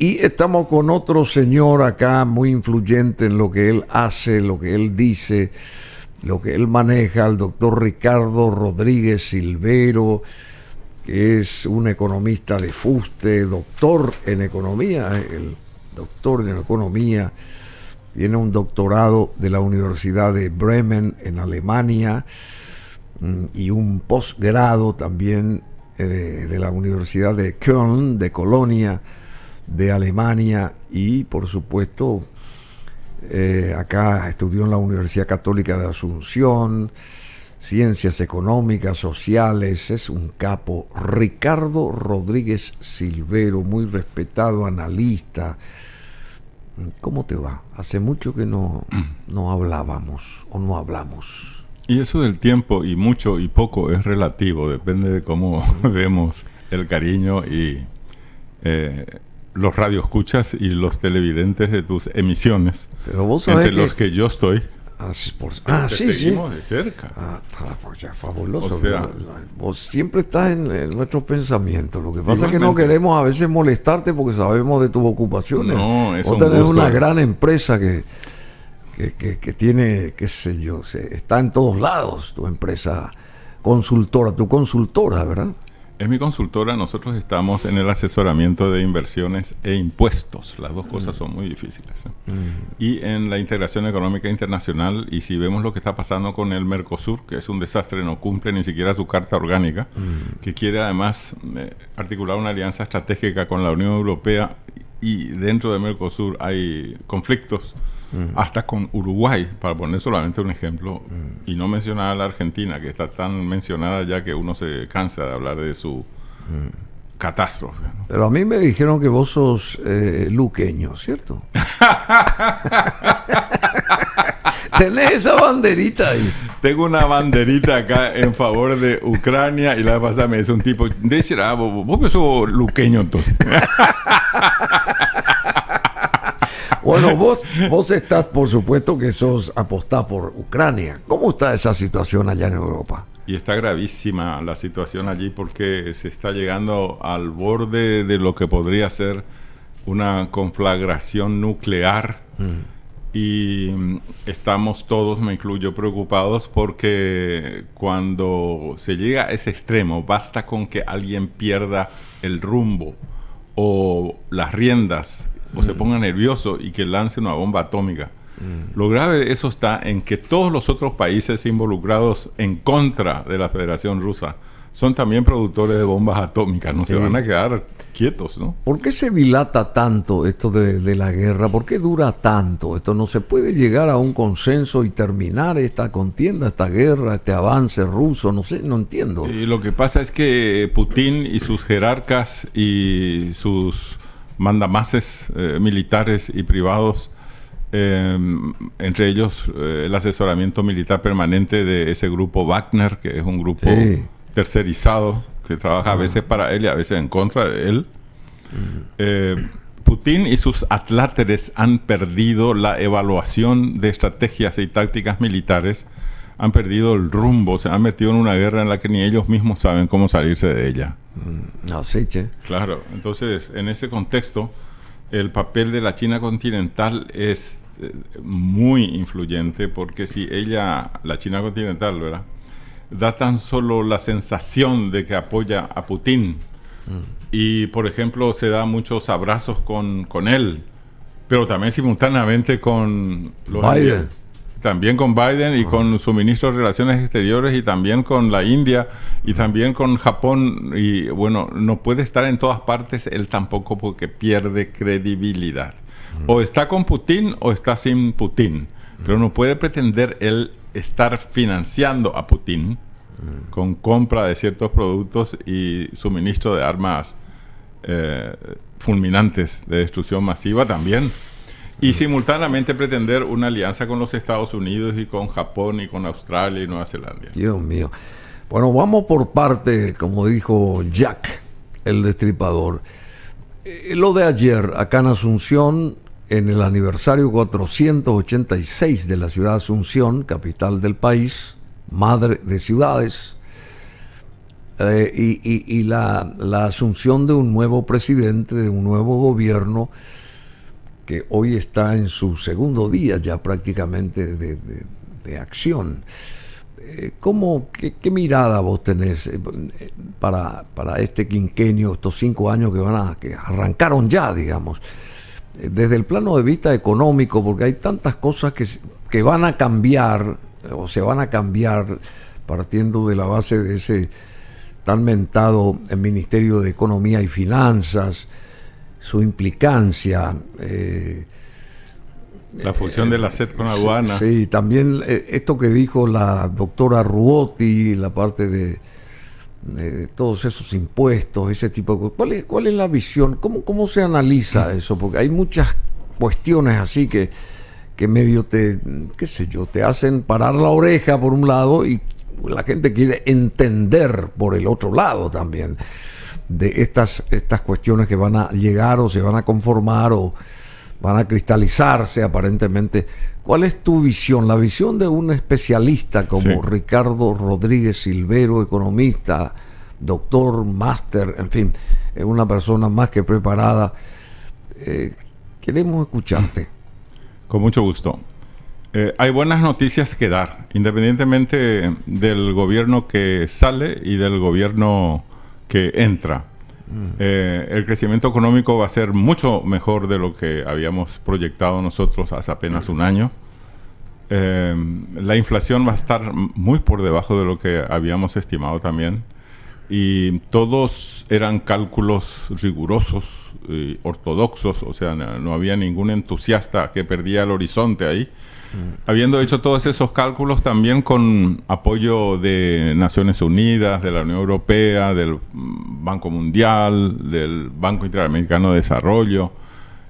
Y estamos con otro señor acá muy influyente en lo que él hace, lo que él dice, lo que él maneja, el doctor Ricardo Rodríguez Silvero, que es un economista de fuste, doctor en economía, el doctor en economía, tiene un doctorado de la Universidad de Bremen en Alemania y un posgrado también de la Universidad de Köln, de Colonia, de Alemania, y por supuesto acá estudió en la Universidad Católica de Asunción, Ciencias Económicas, Sociales. Es un capo. Ricardo Rodríguez Silvero, muy respetado analista. ¿Cómo te va? Hace mucho que no hablábamos o no hablamos. Y eso del tiempo y mucho y poco es relativo, depende de cómo vemos el cariño y los radioescuchas y los televidentes de tus emisiones. Pero vos sabés entre los que yo estoy. Sí, seguimos de cerca. Pues ya, fabuloso. O sea, vos siempre estás en nuestros pensamentos. Lo que pasa igualmente, es que no queremos a veces molestarte porque sabemos de tus ocupaciones. No, es vos tenés una gran empresa que tiene, qué sé yo, está en todos lados. Tu empresa consultora, ¿verdad? Es mi consultora. Nosotros estamos en el asesoramiento de inversiones e impuestos. Las dos cosas son muy difíciles, ¿eh? Y en la integración económica internacional. Y si vemos lo que está pasando con el Mercosur, que es un desastre, no cumple ni siquiera su carta orgánica, que quiere además articular una alianza estratégica con la Unión Europea, y dentro de Mercosur hay conflictos hasta con Uruguay, para poner solamente un ejemplo, y no mencionar a la Argentina, que está tan mencionada ya que uno se cansa de hablar de su catástrofe, ¿no? Pero a mí me dijeron que vos sos luqueño, ¿cierto? Tenés esa banderita ahí. Tengo una banderita acá en favor de Ucrania, y la vez pasada me dice un tipo, de hecho, vos sos luqueño entonces. Bueno, vos estás, por supuesto que apostás por Ucrania. ¿Cómo está esa situación allá en Europa? Y está gravísima la situación allí, porque se está llegando al borde de lo que podría ser una conflagración nuclear. Y estamos todos, me incluyo, preocupados, porque cuando se llega a ese extremo, basta con que alguien pierda el rumbo o las riendas, o se ponga nervioso y que lance una bomba atómica. Lo grave de eso está en que todos los otros países involucrados en contra de la Federación Rusa son también productores de bombas atómicas. No se van a quedar quietos, ¿no? ¿Por qué se dilata tanto esto de la guerra? ¿Por qué dura tanto? Esto no se puede llegar a un consenso y terminar esta contienda, esta guerra, este avance ruso. No sé, no entiendo. Y lo que pasa es que Putin y sus jerarcas y sus mandamases militares y privados, entre ellos el asesoramiento militar permanente de ese grupo Wagner, que es un grupo tercerizado que trabaja a veces para él y a veces en contra de él. Putin y sus atláteres han perdido la evaluación de estrategias y tácticas militares, han perdido el rumbo, se han metido en una guerra en la que ni ellos mismos saben cómo salirse de ella. Así, che. Claro, entonces en ese contexto el papel de la China continental es muy influyente, porque si la China continental, ¿verdad?, da tan solo la sensación de que apoya a Putin, y por ejemplo se da muchos abrazos con él, pero también simultáneamente con Biden. También con Biden y con su ministro de Relaciones Exteriores, y también con la India, y también con Japón. Y bueno, no puede estar en todas partes él tampoco, porque pierde credibilidad. O está con Putin o está sin Putin. Pero no puede pretender él estar financiando a Putin con compra de ciertos productos y suministro de armas fulminantes de destrucción masiva también. Y simultáneamente pretender una alianza con los Estados Unidos y con Japón y con Australia y Nueva Zelanda. Dios mío. Bueno, vamos por parte, como dijo Jack, el destripador. Lo de ayer, acá en Asunción, en el aniversario 486 de la ciudad de Asunción, capital del país, madre de ciudades, y la asunción de un nuevo presidente, de un nuevo gobierno, que hoy está en su segundo día ya prácticamente de acción. ¿Qué mirada vos tenés para este quinquenio, estos 5 años que arrancaron ya, digamos, desde el plano de vista económico? Porque hay tantas cosas que van a cambiar, o se van a cambiar, partiendo de la base de ese tan mentado Ministerio de Economía y Finanzas, su implicancia, la fusión de la SED con aduanas. Sí, también esto que dijo la doctora Ruotti, la parte de todos esos impuestos, ese tipo de cosas. ¿Cuál es la visión? ¿Cómo se analiza eso? Porque hay muchas cuestiones así que medio te hacen parar la oreja por un lado, y la gente quiere entender por el otro lado también de estas cuestiones que van a llegar o se van a conformar o van a cristalizarse aparentemente. ¿Cuál es tu visión? La visión de un especialista como Ricardo Rodríguez Silvero, economista, doctor, máster, en fin, una persona más que preparada. Queremos escucharte. Con mucho gusto. Hay buenas noticias que dar, independientemente del gobierno que sale y del gobierno que entra. El crecimiento económico va a ser mucho mejor de lo que habíamos proyectado nosotros hace apenas un año. La inflación va a estar muy por debajo de lo que habíamos estimado también. Y todos eran cálculos rigurosos y ortodoxos, o sea, no había ningún entusiasta que perdía el horizonte ahí. Habiendo hecho todos esos cálculos también con apoyo de Naciones Unidas, de la Unión Europea, del Banco Mundial, del Banco Interamericano de Desarrollo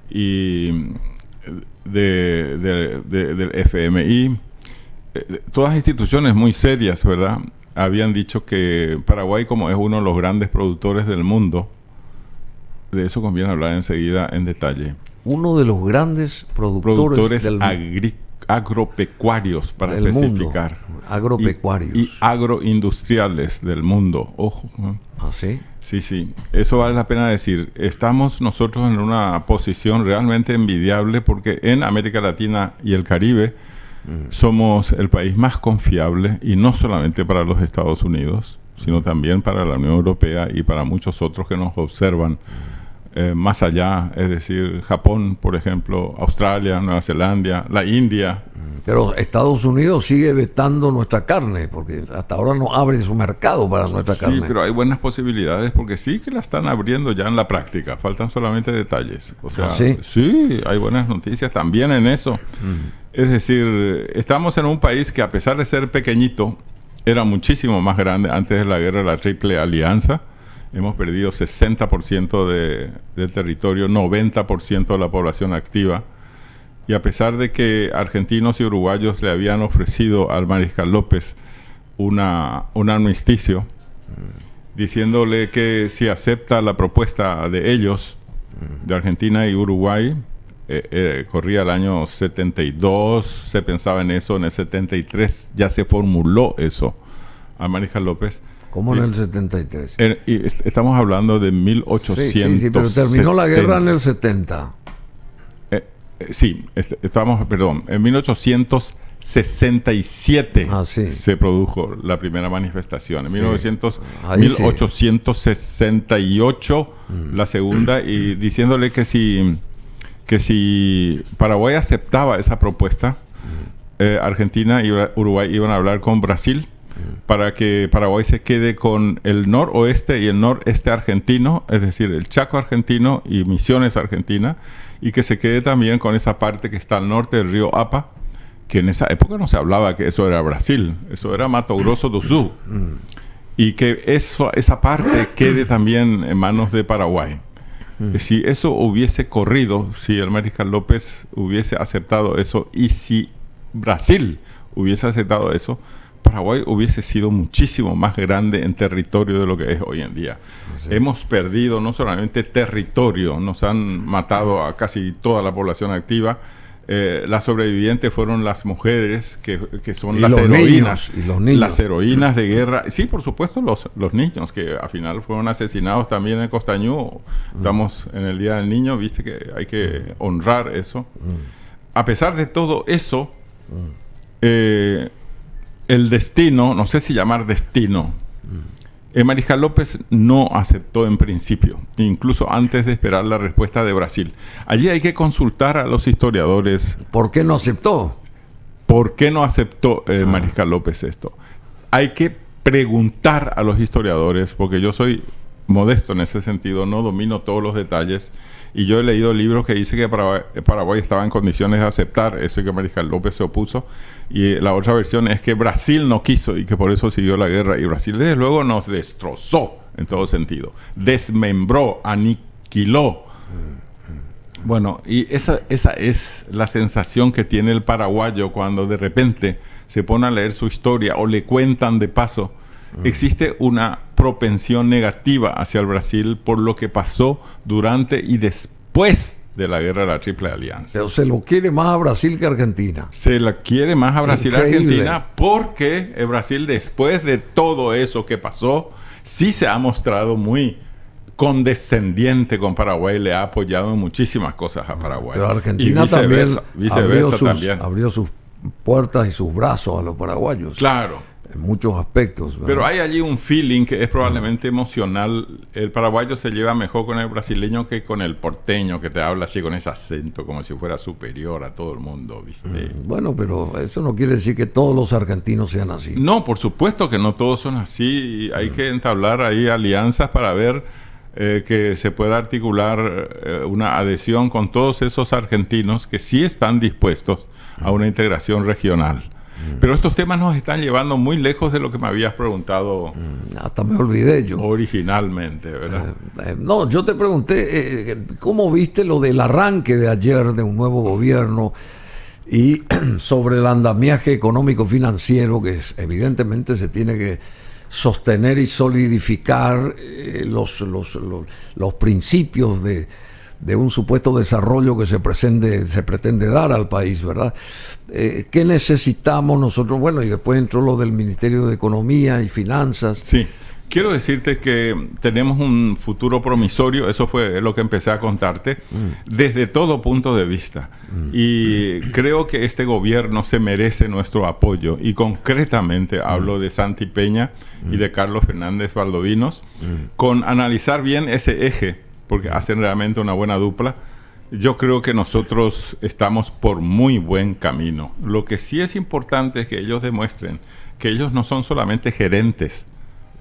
y del FMI, todas instituciones muy serias, ¿verdad?, habían dicho que Paraguay, como es uno de los grandes productores del mundo, de eso conviene hablar enseguida en detalle. Uno de los grandes productores agropecuarios, para especificar. Agropecuarios. Y agroindustriales del mundo. Ojo. ¿Ah, sí? Sí. Eso vale la pena decir. Estamos nosotros en una posición realmente envidiable porque en América Latina y el Caribe somos el país más confiable, y no solamente para los Estados Unidos, sino también para la Unión Europea y para muchos otros que nos observan más allá, es decir, Japón, por ejemplo, Australia, Nueva Zelanda, la India. Pero Estados Unidos sigue vetando nuestra carne, porque hasta ahora no abre su mercado para nuestra carne. Sí, pero hay buenas posibilidades, porque sí que la están abriendo ya en la práctica, faltan solamente detalles. O sea, sí, hay buenas noticias también en eso. Es decir, estamos en un país que, a pesar de ser pequeñito, era muchísimo más grande antes de la guerra de la Triple Alianza. Hemos perdido 60% del territorio, 90% de la población activa. Y a pesar de que argentinos y uruguayos le habían ofrecido al mariscal López un armisticio, diciéndole que si acepta la propuesta de ellos, de Argentina y Uruguay, corría el año 72, se pensaba en eso, en el 73 ya se formuló eso al mariscal López. ¿Cómo en el 73? Estamos hablando de 1800. Sí, pero terminó la guerra en el 70. En 1867 se produjo la primera manifestación. En 1868 la segunda, y diciéndole que si Paraguay aceptaba esa propuesta, Argentina y Uruguay iban a hablar con Brasil para que Paraguay se quede con el noroeste y el noreste argentino, es decir, el Chaco argentino y Misiones argentina, y que se quede también con esa parte que está al norte del río Apa, que en esa época no se hablaba que eso era Brasil, eso era Mato Grosso do Sul, y que esa parte quede también en manos de Paraguay. Si eso hubiese corrido, si el mariscal López hubiese aceptado eso, y si Brasil hubiese aceptado eso, Paraguay hubiese sido muchísimo más grande en territorio de lo que es hoy en día. Sí. Hemos perdido no solamente territorio, nos han matado a casi toda la población activa, Las sobrevivientes fueron las mujeres, que son Y las los heroínas. niños, y los niños. Las heroínas de guerra. Sí, por supuesto, los niños, que al final fueron asesinados también en Costañú. Estamos en el Día del Niño, viste que hay que honrar eso. A pesar de todo eso, el destino, no sé si llamar destino, Mariscal López no aceptó en principio, incluso antes de esperar la respuesta de Brasil. Allí hay que consultar a los historiadores. ¿Por qué no aceptó? ¿Por qué no aceptó Mariscal López esto? Hay que preguntar a los historiadores, porque yo soy modesto en ese sentido, no domino todos los detalles, y yo he leído libros que dicen que Paraguay estaba en condiciones de aceptar eso y que Mariscal López se opuso, y la otra versión es que Brasil no quiso y que por eso siguió la guerra, y Brasil desde luego nos destrozó en todo sentido, desmembró, aniquiló. Bueno, y esa es la sensación que tiene el paraguayo cuando de repente se pone a leer su historia o le cuentan de paso. Existe una propensión negativa hacia el Brasil por lo que pasó durante y después de la guerra de la Triple Alianza. Pero se lo quiere más a Brasil que a Argentina. Se la quiere más a Brasil y Increíble. Argentina porque el Brasil, después de todo eso que pasó, sí se ha mostrado muy condescendiente con Paraguay, le ha apoyado en muchísimas cosas a Paraguay. Pero Argentina también viceversa. abrió sus puertas y sus brazos a los paraguayos. Claro. En muchos aspectos, ¿verdad? Pero hay allí un feeling que es probablemente emocional. El paraguayo se lleva mejor con el brasileño que con el porteño, que te habla así con ese acento como si fuera superior a todo el mundo, ¿viste? Bueno, pero eso no quiere decir que todos los argentinos sean así. No, por supuesto que no todos son así. Hay que entablar ahí alianzas para ver que se pueda articular una adhesión con todos esos argentinos que sí están dispuestos a una integración regional. Pero estos temas nos están llevando muy lejos de lo que me habías preguntado. Hasta me olvidé yo. Originalmente, ¿verdad? No, yo te pregunté cómo viste lo del arranque de ayer de un nuevo gobierno y sobre el andamiaje económico-financiero que evidentemente se tiene que sostener y solidificar los principios de un supuesto desarrollo que se pretende dar al país, ¿verdad? ¿Qué necesitamos nosotros? Bueno, y después entró lo del Ministerio de Economía y Finanzas. Sí, quiero decirte que tenemos un futuro promisorio, eso fue lo que empecé a contarte, desde todo punto de vista. Y creo que este gobierno se merece nuestro apoyo, y concretamente hablo de Santi Peña y de Carlos Fernández Valdovinos, con analizar bien ese eje, porque hacen realmente una buena dupla. Yo creo que nosotros estamos por muy buen camino. Lo que sí es importante es que ellos demuestren que ellos no son solamente gerentes.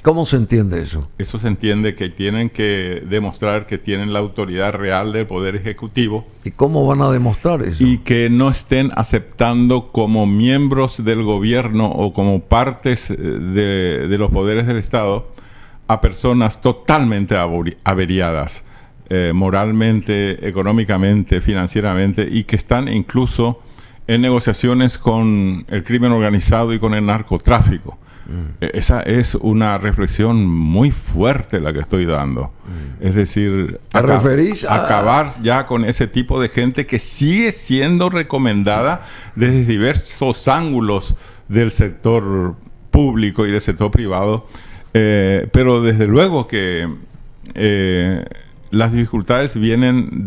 ¿Cómo se entiende eso? Eso se entiende que tienen que demostrar que tienen la autoridad real del Poder Ejecutivo. ¿Y cómo van a demostrar eso? Y que no estén aceptando como miembros del gobierno o como partes de los poderes del Estado a personas totalmente averiadas. Moralmente, económicamente, financieramente, y que están incluso en negociaciones con el crimen organizado y con el narcotráfico. Esa es una reflexión muy fuerte la que estoy dando. Es decir, ¿te referís a acabar ya con ese tipo de gente que sigue siendo recomendada desde diversos ángulos del sector público y del sector privado? Pero desde luego que las dificultades vienen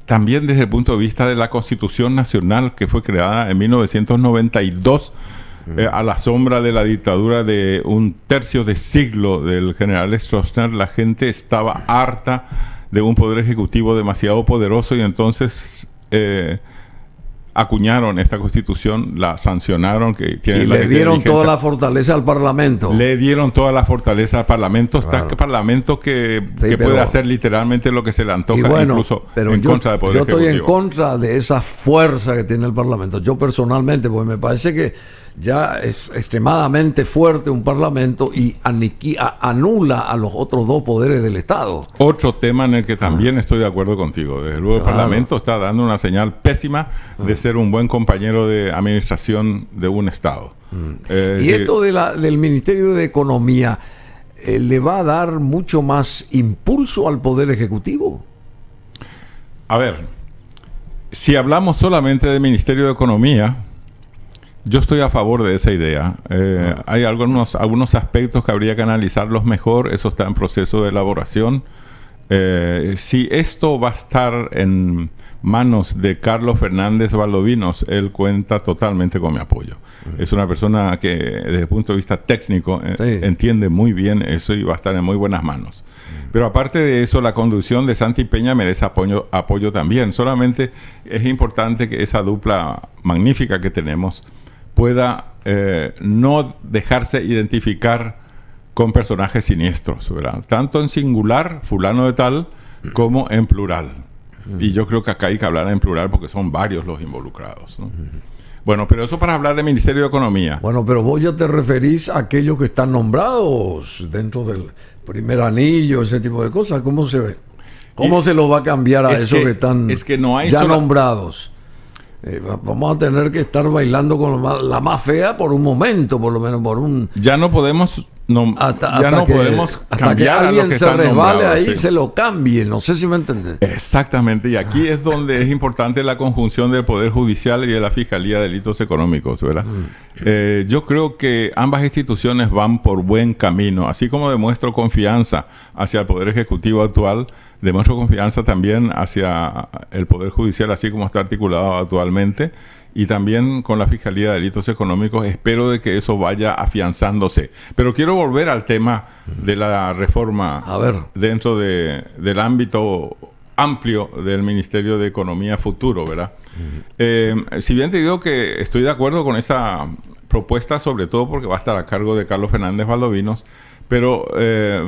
también desde el punto de vista de la Constitución Nacional, que fue creada en 1992 a la sombra de la dictadura de un tercio de siglo del general Stroessner. La gente estaba harta de un poder ejecutivo demasiado poderoso, y entonces acuñaron esta Constitución, la sancionaron, que tiene y le dieron toda la fortaleza al Parlamento. Le dieron toda la fortaleza al Parlamento. Claro. Está el Parlamento que puede hacer literalmente lo que se le antoja, bueno, incluso pero en contra del Poder Ejecutivo. Yo estoy en contra de esa fuerza que tiene el Parlamento. Yo personalmente, porque me parece que ya es extremadamente fuerte un Parlamento y anula a los otros dos poderes del Estado. Otro tema en el que también estoy de acuerdo contigo. Desde luego el Parlamento está dando una señal pésima de ser un buen compañero de administración de un Estado. Y esto del Ministerio de Economía le va a dar mucho más impulso al Poder Ejecutivo. A ver, si hablamos solamente del Ministerio de Economía, yo estoy a favor de esa idea. Hay algunos aspectos que habría que analizarlos mejor. Eso está en proceso de elaboración. Si esto va a estar en manos de Carlos Fernández Valdovinos, él cuenta totalmente con mi apoyo. Es una persona que desde el punto de vista técnico entiende muy bien eso y va a estar en muy buenas manos. Pero aparte de eso, la conducción de Santi Peña merece apoyo también. Solamente es importante que esa dupla magnífica que tenemos pueda no dejarse identificar con personajes siniestros, ¿verdad? Tanto en singular, fulano de tal, como en plural. Y yo creo que acá hay que hablar en plural porque son varios los involucrados, ¿no? Bueno, pero eso para hablar del Ministerio de Economía. Bueno, pero vos ya te referís a aquellos que están nombrados dentro del primer anillo, ese tipo de cosas. ¿Cómo se ve? ¿Cómo se los va a cambiar a esos que están no hay ya nombrados? Vamos a tener que estar bailando con la más fea por un momento, por lo menos por un... Ya no podemos... podemos cambiar a los que están resbale nombrados, ahí, sí. Se lo cambie, no sé si me entendés. Exactamente, y aquí es donde es importante la conjunción del Poder Judicial y de la Fiscalía de Delitos Económicos, ¿verdad? Yo creo que ambas instituciones van por buen camino, así como demuestro confianza hacia el Poder Ejecutivo actual, demuestro confianza también hacia el Poder Judicial, así como está articulado actualmente, y también con la Fiscalía de Delitos Económicos. Espero de que eso vaya afianzándose. Pero quiero volver al tema de la reforma dentro del ámbito amplio del Ministerio de Economía futuro, ¿verdad? Si bien te digo que estoy de acuerdo con esa propuesta, sobre todo porque va a estar a cargo de Carlos Fernández Valdovinos, pero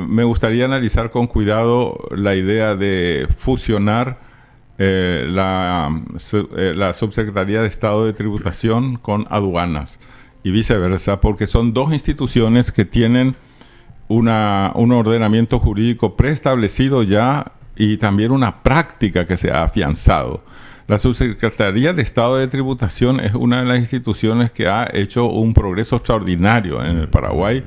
me gustaría analizar con cuidado la idea de fusionar la Subsecretaría de Estado de Tributación con aduanas y viceversa, porque son dos instituciones que tienen un ordenamiento jurídico preestablecido ya y también una práctica que se ha afianzado. La Subsecretaría de Estado de Tributación es una de las instituciones que ha hecho un progreso extraordinario en el Paraguay.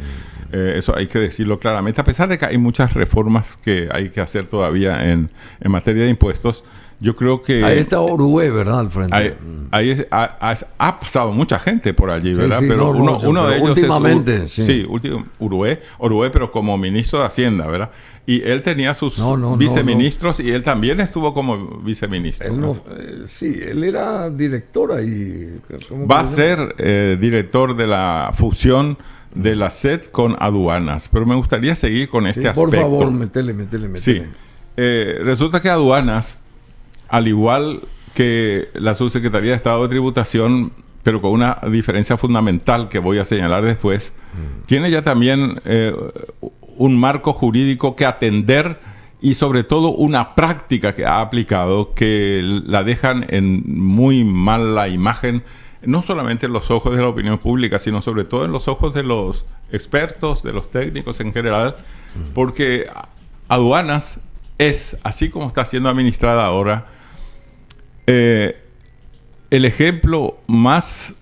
Eso hay que decirlo claramente, a pesar de que hay muchas reformas que hay que hacer todavía en materia de impuestos. Yo creo que... Ahí está Uruguay, ¿verdad? Al frente. Ha pasado mucha gente por allí, ¿verdad? Sí, pero uno de ellos últimamente, es... Uruguay, pero como ministro de Hacienda, ¿verdad? Y él tenía sus viceministros y él también estuvo como viceministro. Él era director ahí. Va a ser director de la fusión de la SED con aduanas, pero me gustaría seguir con este aspecto. Por favor, métele. Sí. Resulta que aduanas, al igual que la Subsecretaría de Estado de Tributación, pero con una diferencia fundamental que voy a señalar después, tiene ya también un marco jurídico que atender y sobre todo una práctica que ha aplicado que la dejan en muy mala imagen, no solamente en los ojos de la opinión pública, sino sobre todo en los ojos de los expertos, de los técnicos en general, porque aduanas es, así como está siendo administrada ahora, el ejemplo más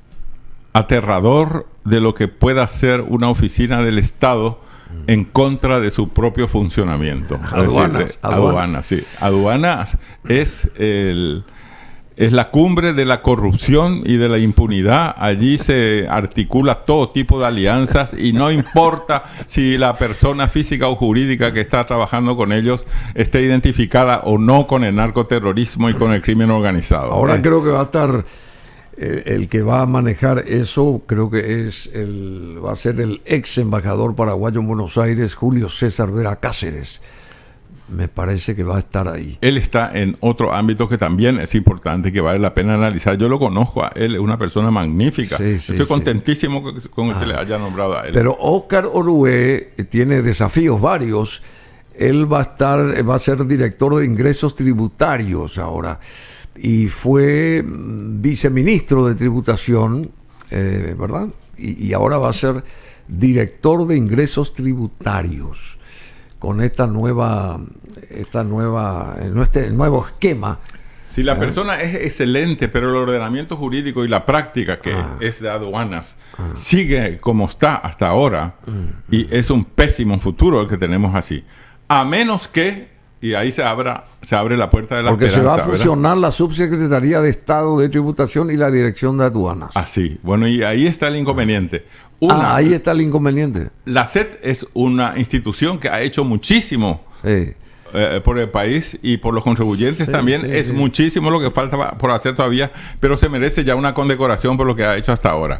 aterrador de lo que pueda hacer una oficina del Estado en contra de su propio funcionamiento. Aduanas, sí. Aduanas es la cumbre de la corrupción y de la impunidad. Allí se articula todo tipo de alianzas y no importa si la persona física o jurídica que está trabajando con ellos esté identificada o no con el narcoterrorismo y con el crimen organizado. Ahora creo que va a estar el que va a manejar eso, creo que va a ser el ex embajador paraguayo en Buenos Aires, Julio César Vera Cáceres. Me parece que va a estar ahí. Él está en otro ámbito que también es importante, que vale la pena analizar. Yo lo conozco a él, es una persona magnífica. Estoy contentísimo con que se le haya nombrado a él. Pero Óscar Orué tiene desafíos varios. Él va a ser director de ingresos tributarios ahora. Y fue viceministro de tributación, ¿verdad? Y ahora va a ser director de ingresos tributarios. Con este nuevo esquema. Si la persona es excelente, pero el ordenamiento jurídico y la práctica que es de aduanas sigue como está hasta ahora, y es un pésimo futuro el que tenemos así. A menos que y ahí se abre la puerta de la porque esperanza. Porque se va a fusionar, ¿verdad?, la Subsecretaría de Estado de Tributación y la Dirección de Aduanas. Así. Bueno, y ahí está el inconveniente. Ahí está el inconveniente. La SET es una institución que ha hecho muchísimo por el país y por los contribuyentes también. Es muchísimo lo que falta por hacer todavía, pero se merece ya una condecoración por lo que ha hecho hasta ahora.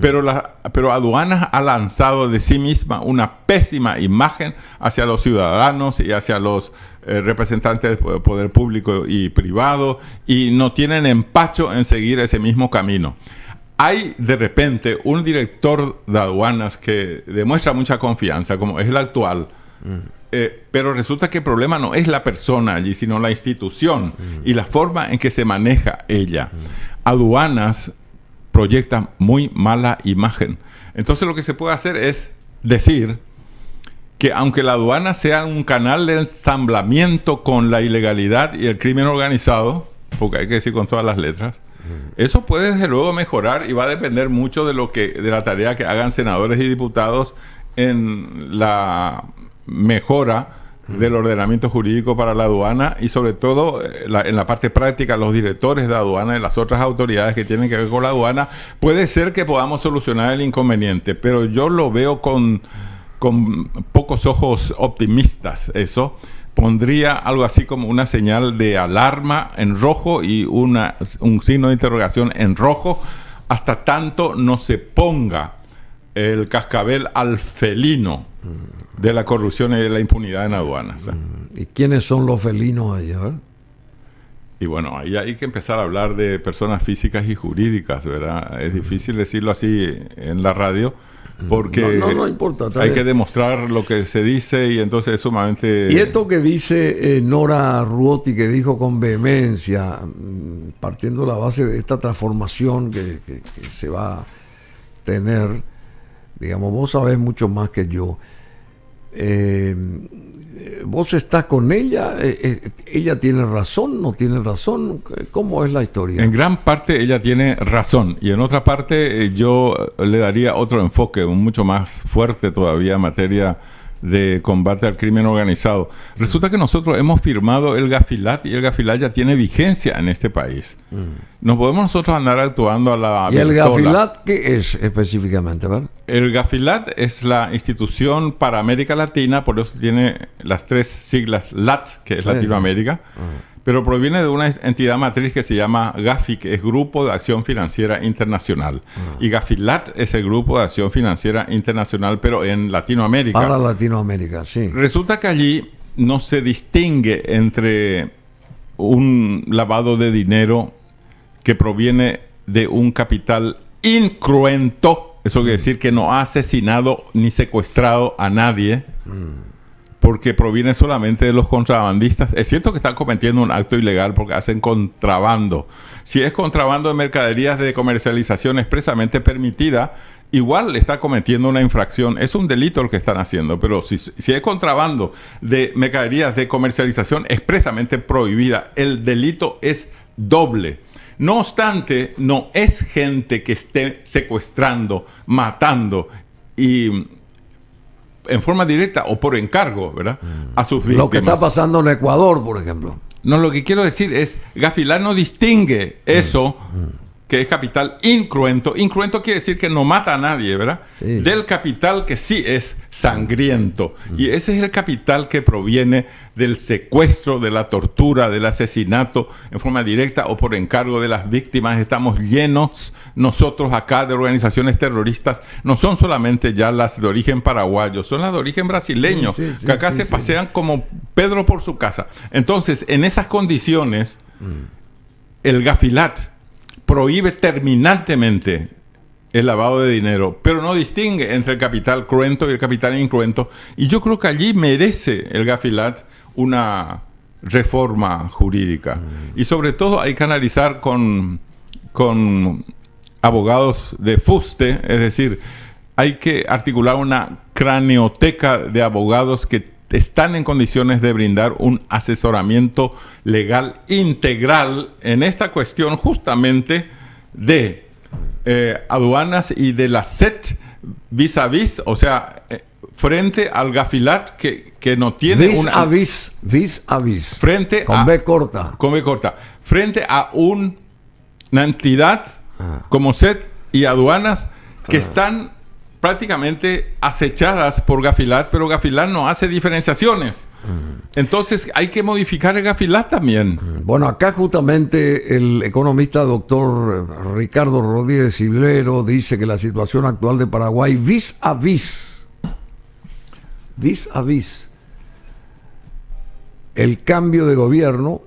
Pero Aduanas ha lanzado de sí misma una pésima imagen hacia los ciudadanos y hacia los representantes del poder público y privado, y no tienen empacho en seguir ese mismo camino. Hay de repente un director de aduanas que demuestra mucha confianza, como es el actual, pero resulta que el problema no es la persona allí, sino la institución y la forma en que se maneja ella. Aduanas proyecta muy mala imagen. Entonces lo que se puede hacer es decir que aunque la aduana sea un canal de ensamblamiento con la ilegalidad y el crimen organizado, porque hay que decir con todas las letras, eso puede desde luego mejorar, y va a depender mucho de la tarea que hagan senadores y diputados en la mejora del ordenamiento jurídico para la aduana, y sobre todo en la parte práctica, los directores de aduana y las otras autoridades que tienen que ver con la aduana. Puede ser que podamos solucionar el inconveniente, pero yo lo veo con pocos ojos optimistas. Eso pondría algo así como una señal de alarma en rojo y un signo de interrogación en rojo, hasta tanto no se ponga el cascabel al felino de la corrupción y de la impunidad en aduanas. ¿Y quiénes son los felinos ahí? Y bueno, ahí hay que empezar a hablar de personas físicas y jurídicas, ¿verdad? Es difícil decirlo así en la radio, porque no importa, hay que demostrar lo que se dice, y entonces es sumamente... Y esto que dice Nora Ruotti, que dijo con vehemencia, partiendo la base de esta transformación que se va a tener, digamos, vos sabés mucho más que yo. ¿Vos estás con ella? ¿Ella tiene razón? ¿No tiene razón? ¿Cómo es la historia? En gran parte ella tiene razón, y en otra parte yo le daría otro enfoque mucho más fuerte todavía en materia de combate al crimen organizado. Resulta que nosotros hemos firmado el Gafilat, y el Gafilat ya tiene vigencia en este país. No podemos nosotros andar actuando a la ¿Y el Gafilat qué es específicamente, verdad? El Gafilat es la institución para América Latina, por eso tiene las 3 siglas LAT, que es Latinoamérica, pero proviene de una entidad matriz que se llama GAFI, que es Grupo de Acción Financiera Internacional. Y Gafilat es el Grupo de Acción Financiera Internacional, pero en Latinoamérica. Para Latinoamérica, sí. Resulta que allí no se distingue entre un lavado de dinero que proviene de un capital incruento, eso quiere decir que no ha asesinado ni secuestrado a nadie, porque proviene solamente de los contrabandistas. Es cierto que están cometiendo un acto ilegal porque hacen contrabando. Si es contrabando de mercaderías de comercialización expresamente permitida, igual está cometiendo una infracción. Es un delito lo que están haciendo, pero si es contrabando de mercaderías de comercialización expresamente prohibida, el delito es doble. No obstante, no es gente que esté secuestrando, matando y en forma directa o por encargo, ¿verdad?, a sus víctimas. Lo que está pasando en Ecuador, por ejemplo. No, lo que quiero decir es, Gafilat no distingue eso, que es capital incruento. Incruento quiere decir que no mata a nadie, ¿verdad? Sí. Del capital que sí es sangriento. Y ese es el capital que proviene del secuestro, de la tortura, del asesinato en forma directa o por encargo de las víctimas. Estamos llenos nosotros acá de organizaciones terroristas. No son solamente ya las de origen paraguayo, son las de origen brasileño, que acá se pasean como Pedro por su casa. Entonces, en esas condiciones, el Gafilat prohíbe terminantemente el lavado de dinero, pero no distingue entre el capital cruento y el capital incruento. Y yo creo que allí merece el Gafilat una reforma jurídica. Y sobre todo hay que analizar con abogados de fuste, es decir, hay que articular una craneoteca de abogados que están en condiciones de brindar un asesoramiento legal integral en esta cuestión justamente de aduanas y de la SET vis a vis, o sea, frente al Gafilat que no tiene vis a vis. Frente con B corta. Con B corta. Frente a una entidad como SET y aduanas que están prácticamente acechadas por Gafilat, pero Gafilat no hace diferenciaciones. Entonces hay que modificar el Gafilat también. Bueno, acá justamente el economista doctor Ricardo Rodríguez Silvero dice que la situación actual de Paraguay vis a vis, el cambio de gobierno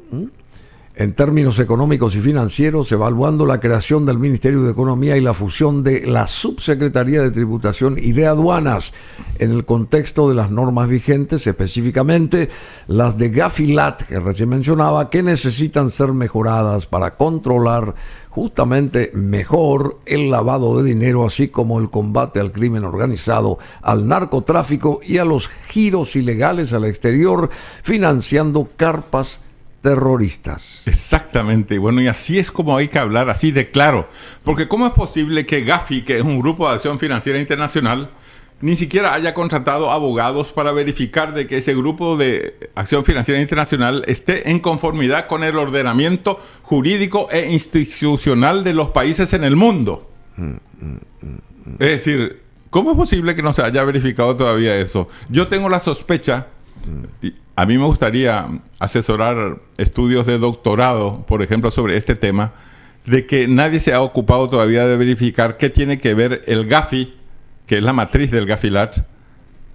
en términos económicos y financieros, evaluando la creación del Ministerio de Economía y la fusión de la Subsecretaría de Tributación y de Aduanas en el contexto de las normas vigentes, específicamente las de Gafilat, que recién mencionaba, que necesitan ser mejoradas para controlar justamente mejor el lavado de dinero, así como el combate al crimen organizado, al narcotráfico y a los giros ilegales al exterior, financiando carpas terroristas. Exactamente. Bueno, y así es como hay que hablar, así de claro. Porque ¿cómo es posible que Gafi, que es un grupo de acción financiera internacional, ni siquiera haya contratado abogados para verificar de que ese grupo de acción financiera internacional esté en conformidad con el ordenamiento jurídico e institucional de los países en el mundo? Es decir, ¿cómo es posible que no se haya verificado todavía eso? Yo tengo la sospecha, y a mí me gustaría asesorar estudios de doctorado, por ejemplo, sobre este tema, de que nadie se ha ocupado todavía de verificar qué tiene que ver el Gafi, que es la matriz del Gafilat,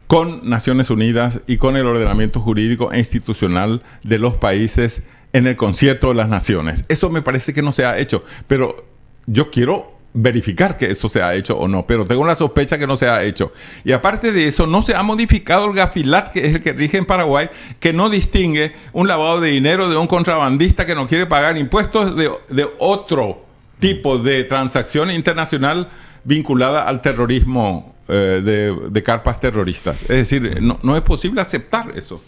con Naciones Unidas y con el ordenamiento jurídico e institucional de los países en el concierto de las naciones. Eso me parece que no se ha hecho, pero yo quiero verificar que eso se ha hecho o no, pero tengo la sospecha que no se ha hecho. Y aparte de eso, no se ha modificado el Gafilat, que es el que rige en Paraguay, que no distingue un lavado de dinero de un contrabandista que no quiere pagar impuestos de otro tipo de transacción internacional vinculada al terrorismo de carpas terroristas. Es decir, no es posible aceptar eso.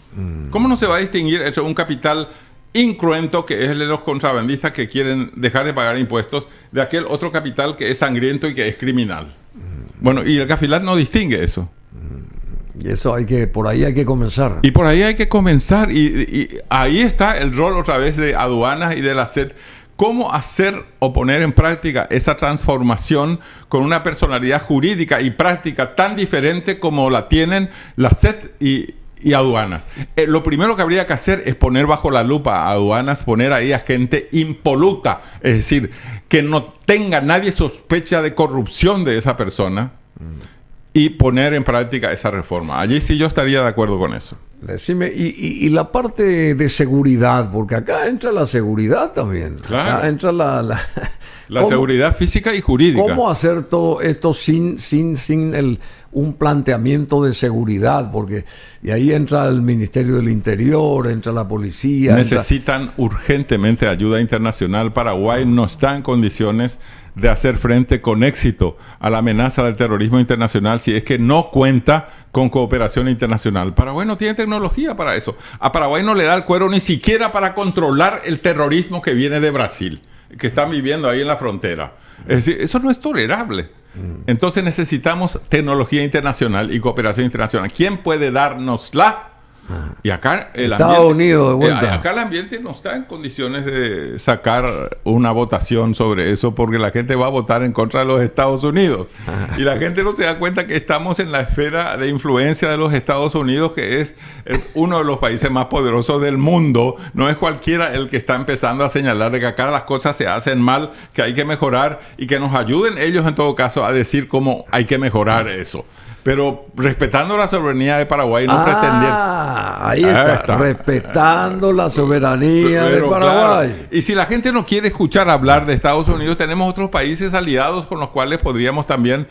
¿Cómo no se va a distinguir entre un capital incruento, que es el de los contrabandistas que quieren dejar de pagar impuestos, de aquel otro capital que es sangriento y que es criminal? Bueno, y el Gafilat no distingue eso. Y eso por ahí hay que comenzar. Y por ahí hay que comenzar. Y ahí está el rol otra vez de aduanas y de la SET. ¿Cómo hacer o poner en práctica esa transformación con una personalidad jurídica y práctica tan diferente como la tienen la SET y aduanas? Lo primero que habría que hacer es poner bajo la lupa a aduanas, poner ahí a gente impoluta, es decir, que no tenga nadie sospecha de corrupción de esa persona, y poner en práctica esa reforma. Allí sí yo estaría de acuerdo con eso. Decime, y la parte de seguridad, porque acá entra la seguridad también. Claro. Acá entra la seguridad física y jurídica. ¿Cómo hacer todo esto sin un planteamiento de seguridad? Porque y ahí entra el Ministerio del Interior, entra la policía. Necesitan urgentemente ayuda internacional. Paraguay no está en condiciones de hacer frente con éxito a la amenaza del terrorismo internacional si es que no cuenta con cooperación internacional. Paraguay no tiene tecnología para eso. A Paraguay no le da el cuero ni siquiera para controlar el terrorismo que viene de Brasil, que están viviendo ahí en la frontera. Es decir, eso no es tolerable. Entonces necesitamos tecnología internacional y cooperación internacional. ¿Quién puede dárnosla? Y acá Estados Unidos de vuelta. Acá el ambiente no está en condiciones de sacar una votación sobre eso, porque la gente va a votar en contra de los Estados Unidos. Y la gente no se da cuenta que estamos en la esfera de influencia de los Estados Unidos, que es uno de los países más poderosos del mundo. No es cualquiera el que está empezando a señalar de que acá las cosas se hacen mal, que hay que mejorar, y que nos ayuden ellos en todo caso a decir cómo hay que mejorar eso. Pero respetando la soberanía de Paraguay, no pretendiendo. Ahí está, respetando la soberanía de Paraguay. Claro. Y si la gente no quiere escuchar hablar de Estados Unidos, tenemos otros países aliados con los cuales podríamos también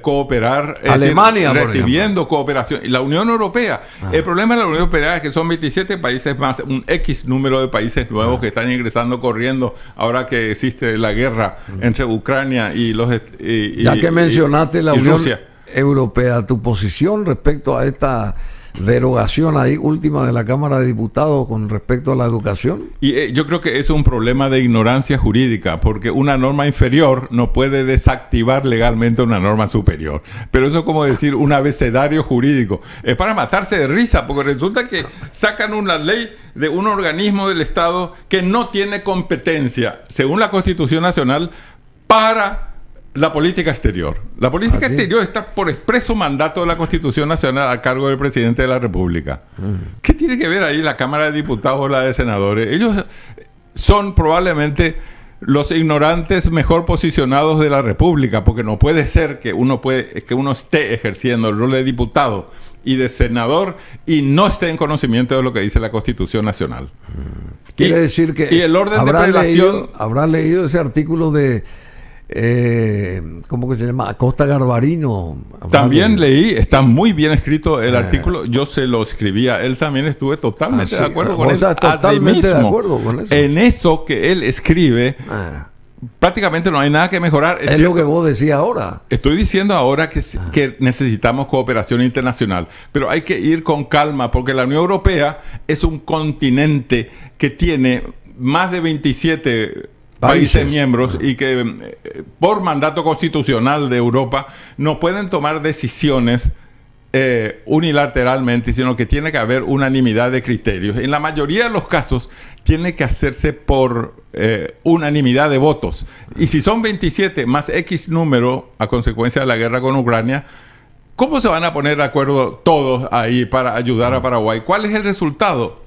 cooperar. Alemania, recibiendo cooperación. Y la Unión Europea. El problema de la Unión Europea es que son 27 países más, un X número de países nuevos que están ingresando corriendo ahora que existe la guerra entre Ucrania y los ya que mencionaste la Unión Rusia Europea, tu posición respecto a esta derogación ahí última de la Cámara de Diputados con respecto a la educación. Y yo creo que es un problema de ignorancia jurídica, porque una norma inferior no puede desactivar legalmente una norma superior. Pero eso es como decir un abecedario jurídico. Es para matarse de risa, porque resulta que sacan una ley de un organismo del Estado que no tiene competencia, según la Constitución Nacional, para la política exterior. La política exterior está por expreso mandato de la Constitución Nacional a cargo del presidente de la República. ¿Qué tiene que ver ahí la Cámara de Diputados o la de Senadores? Ellos son probablemente los ignorantes mejor posicionados de la República, porque no puede ser que uno esté ejerciendo el rol de diputado y de senador y no esté en conocimiento de lo que dice la Constitución Nacional. Quiere decir que y el orden de prelación habrá leído ese artículo de ¿cómo que se llama? Acosta Garbarino. También leí, está muy bien escrito el artículo. Yo se lo escribí a él, también estuve totalmente de acuerdo con él. Totalmente de acuerdo con eso. En eso que él escribe, prácticamente no hay nada que mejorar. Es lo que vos decías ahora. Estoy diciendo ahora que necesitamos cooperación internacional, pero hay que ir con calma, porque la Unión Europea es un continente que tiene más de 27 países miembros y que por mandato constitucional de Europa no pueden tomar decisiones unilateralmente, sino que tiene que haber unanimidad de criterios. En la mayoría de los casos tiene que hacerse por unanimidad de votos. Y si son 27 más X número a consecuencia de la guerra con Ucrania, ¿cómo se van a poner de acuerdo todos ahí para ayudar a Paraguay? ¿Cuál es el resultado?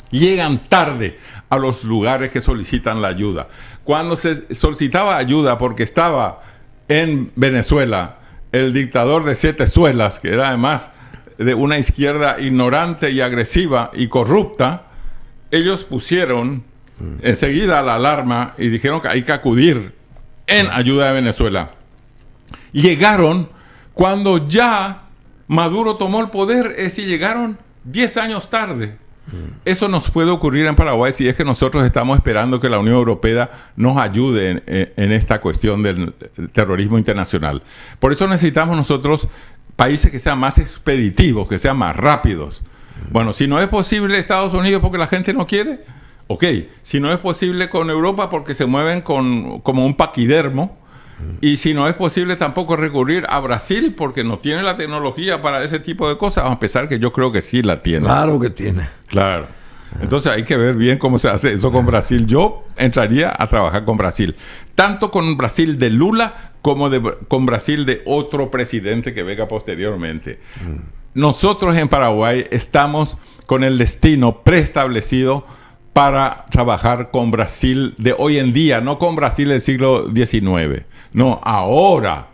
Llegan tarde a los lugares que solicitan la ayuda. Cuando se solicitaba ayuda porque estaba en Venezuela el dictador de Siete Suelas, que era además de una izquierda ignorante y agresiva y corrupta, ellos pusieron enseguida la alarma y dijeron que hay que acudir en ayuda de Venezuela. Llegaron cuando ya Maduro tomó el poder, es decir, llegaron 10 años tarde. Eso nos puede ocurrir en Paraguay si es que nosotros estamos esperando que la Unión Europea nos ayude en esta cuestión del terrorismo internacional. Por eso necesitamos nosotros países que sean más expeditivos, que sean más rápidos. Bueno, si no es posible Estados Unidos porque la gente no quiere, ok. Si no es posible con Europa porque se mueven como un paquidermo, y si no es posible tampoco recurrir a Brasil porque no tiene la tecnología para ese tipo de cosas, a pesar que yo creo que sí la tiene. Claro que tiene. Claro. Entonces hay que ver bien cómo se hace eso con Brasil. Yo entraría a trabajar con Brasil, tanto con Brasil de Lula como con Brasil de otro presidente que venga posteriormente. Nosotros en Paraguay estamos con el destino preestablecido para trabajar con Brasil de hoy en día, no con Brasil del siglo XIX. No, ahora.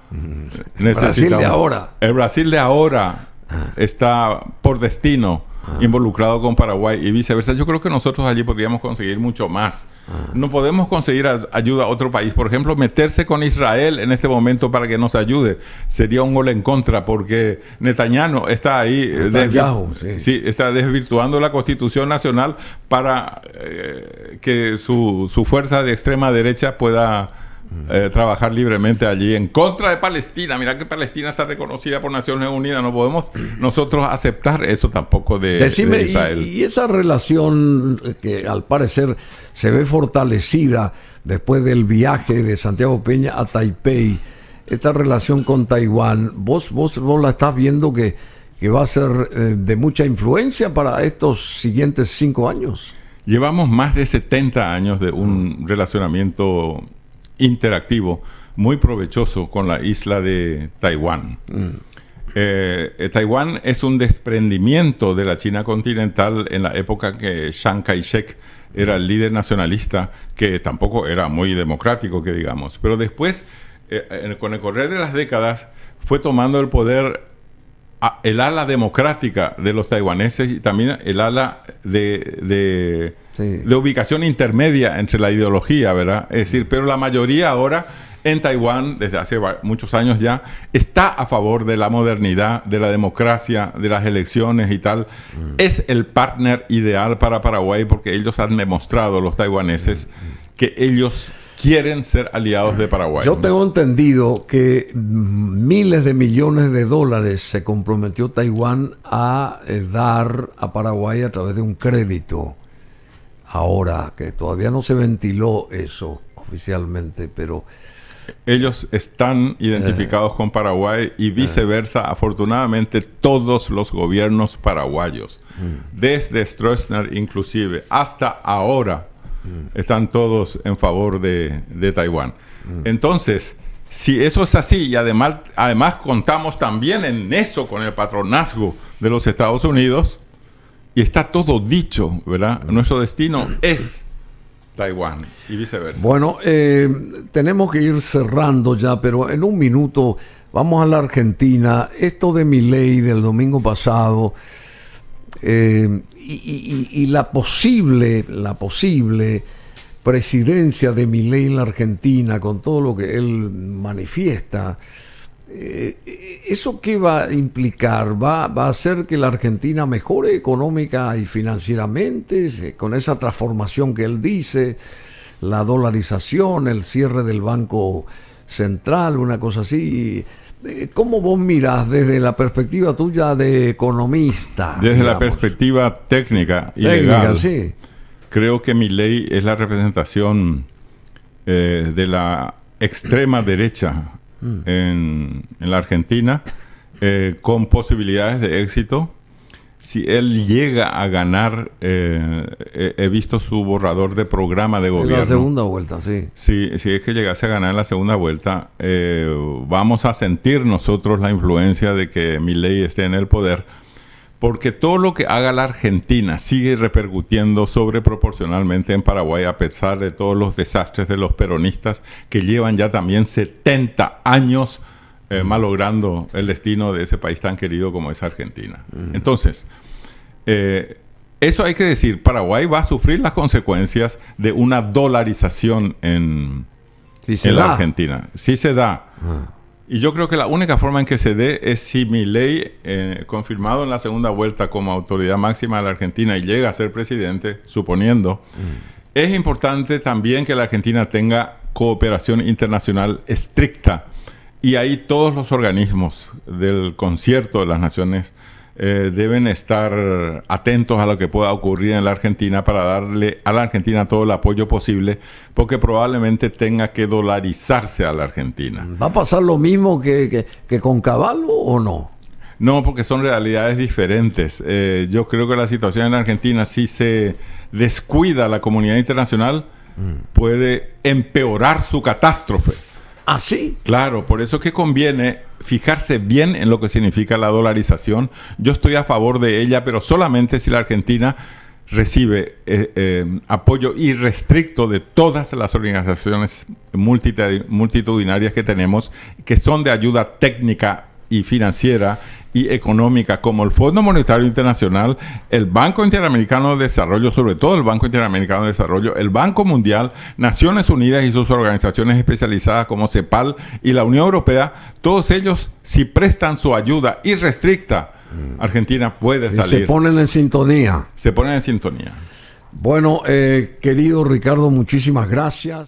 Brasil de ahora. El Brasil de ahora está por destino involucrado con Paraguay y viceversa. Yo creo que nosotros allí podríamos conseguir mucho más. No podemos conseguir ayuda a otro país. Por ejemplo, meterse con Israel en este momento para que nos ayude sería un gol en contra, porque Netanyahu está ahí está desvirtuando la Constitución Nacional para que su fuerza de extrema derecha pueda trabajar libremente allí en contra de Palestina. Mira que Palestina está reconocida por Naciones Unidas. No podemos nosotros aceptar eso tampoco de Israel. Y esa relación que al parecer se ve fortalecida después del viaje de Santiago Peña a Taipei, esta relación con Taiwán, vos la estás viendo que va a ser de mucha influencia para estos siguientes 5 años. Llevamos más de 70 años de un relacionamiento interactivo muy provechoso con la isla de Taiwán. Taiwán es un desprendimiento de la China continental en la época que Chiang Kai-shek era el líder nacionalista, que tampoco era muy democrático, que digamos. Pero después, con el correr de las décadas, fue tomando el poder el ala democrática de los taiwaneses y también el ala de ubicación intermedia entre la ideología, ¿verdad? Es decir, pero la mayoría ahora en Taiwán, desde hace muchos años ya, está a favor de la modernidad, de la democracia, de las elecciones y tal. Es el partner ideal para Paraguay porque ellos han demostrado, los taiwaneses, que ellos quieren ser aliados de Paraguay. Yo tengo entendido que miles de millones de dólares se comprometió Taiwán a dar a Paraguay a través de un crédito. Ahora, que todavía no se ventiló eso oficialmente, pero... Ellos están identificados con Paraguay y viceversa. Afortunadamente, todos los gobiernos paraguayos, desde Stroessner inclusive, hasta ahora, están todos en favor de Taiwán. Entonces, si eso es así, y además contamos también en eso con el patronazgo de los Estados Unidos, y está todo dicho, ¿verdad? Nuestro destino es Taiwán y viceversa. Bueno, tenemos que ir cerrando ya, pero en un minuto vamos a la Argentina. Esto de Milei del domingo pasado y la posible presidencia de Milei en la Argentina, con todo lo que él manifiesta, ¿eso qué va a implicar? ¿Va a hacer que la Argentina mejore económica y financieramente con esa transformación que él dice, la dolarización, el cierre del Banco Central, una cosa así? ¿Cómo vos mirás desde la perspectiva tuya de economista? Desde la perspectiva técnica y legal, sí. Creo que Milei es la representación de la extrema derecha en la Argentina, con posibilidades de éxito. Si él llega a ganar, he visto su borrador de programa de gobierno. En la segunda vuelta, sí. Si es que llegase a ganar en la segunda vuelta, vamos a sentir nosotros la influencia de que Milei esté en el poder, porque todo lo que haga la Argentina sigue repercutiendo sobreproporcionalmente en Paraguay, a pesar de todos los desastres de los peronistas que llevan ya también 70 años malogrando el destino de ese país tan querido como es Argentina. Entonces, eso hay que decir, Paraguay va a sufrir las consecuencias de una dolarización en la Argentina. Sí se da. Y yo creo que la única forma en que se dé es si Milei, confirmado en la segunda vuelta como autoridad máxima de la Argentina y llega a ser presidente, suponiendo, es importante también que la Argentina tenga cooperación internacional estricta. Y ahí todos los organismos del concierto de las naciones deben estar atentos a lo que pueda ocurrir en la Argentina para darle a la Argentina todo el apoyo posible, porque probablemente tenga que dolarizarse a la Argentina. ¿Va a pasar lo mismo que con Cavallo o no? No, porque son realidades diferentes. Yo creo que la situación en la Argentina, si se descuida la comunidad internacional, puede empeorar su catástrofe. ¿Ah, sí? Claro, por eso es que conviene fijarse bien en lo que significa la dolarización. Yo estoy a favor de ella, pero solamente si la Argentina recibe apoyo irrestricto de todas las organizaciones multitudinarias que tenemos, que son de ayuda técnica y financiera y económica, como el Fondo Monetario Internacional, el Banco Interamericano de Desarrollo, sobre todo el Banco Interamericano de Desarrollo, el Banco Mundial, Naciones Unidas y sus organizaciones especializadas como CEPAL y la Unión Europea. Todos ellos, si prestan su ayuda irrestricta, Argentina puede salir. Se ponen en sintonía. Se ponen en sintonía. Bueno, querido Ricardo, muchísimas gracias.